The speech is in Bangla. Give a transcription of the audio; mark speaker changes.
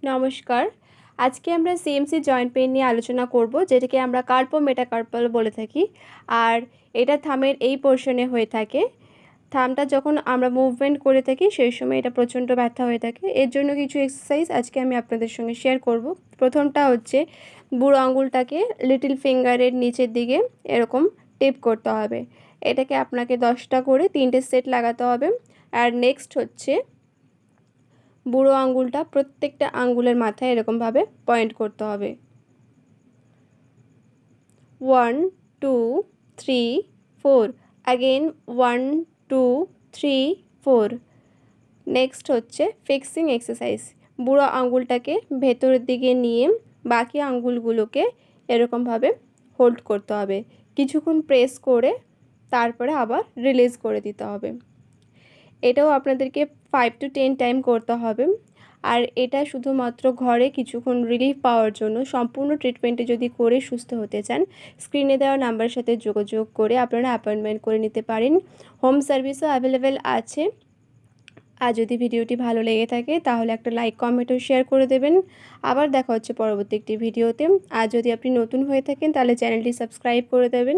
Speaker 1: নমস্কার। আজকে আমরা সিএমসি জয়েন্ট পেইন নিয়ে আলোচনা করব, যেটাকে আমরা কার্পো মেটাকার্পাল বলে থাকি। আর এটা থামের এই পোর্শনে হয়ে থাকে। থামটা যখন আমরা মুভমেন্ট করে থাকি সেই সময় এটা প্রচণ্ড ব্যথা হয়ে থাকে। এর জন্য কিছু এক্সারসাইজ আজকে আমি আপনাদের সঙ্গে শেয়ার করব। প্রথমটা হচ্ছে বুড়ো আঙুলটাকে লিটল ফিঙ্গারের নিচের দিকে এরকম টেপ করতে হবে। এটাকে আপনাকে 10টা করে 3টে সেট লাগাতে হবে। আর নেক্সট হচ্ছে বুড়ো আঙ্গুলটা প্রত্যেকটা আঙ্গুলের মাথায় এরকমভাবে পয়েন্ট করতে হবে। 1 2 3 4, अगेन 1 2 3 4। নেক্সট হচ্ছে ফিক্সিং এক্সারসাইজ। বুড়ো আঙ্গুলটাকে ভেতরের দিকে নিয়ে বাকি আঙ্গুলগুলোকে এরকমভাবে হোল্ড করতে হবে, কিছুক্ষণ প্রেস করে তারপরে আবার রিলিজ করে দিতে হবে। এটাও আপনাদেরকে 5 to 10 টাইম করতে হবে। আর এটা শুধুমাত্র ঘরে কিছুক্ষণ রিলিফ পাওয়ার জন্য। সম্পূর্ণ ট্রিটমেন্টে যদি করে সুস্থ হতে চান, স্ক্রিনে দেওয়া নাম্বারের সাথে যোগাযোগ করে আপনারা অ্যাপয়েন্টমেন্ট করে নিতে পারেন। হোম সার্ভিসও অ্যাভেলেবেল আছে। আর যদি ভিডিওটি ভালো লেগে থাকে তাহলে একটা লাইক, কমেন্ট ও শেয়ার করে দেবেন। আবার দেখা হচ্ছে পরবর্তী একটি ভিডিওতে। আর যদি আপনি নতুন হয়ে থাকেন তাহলে চ্যানেলটি সাবস্ক্রাইব করে দেবেন।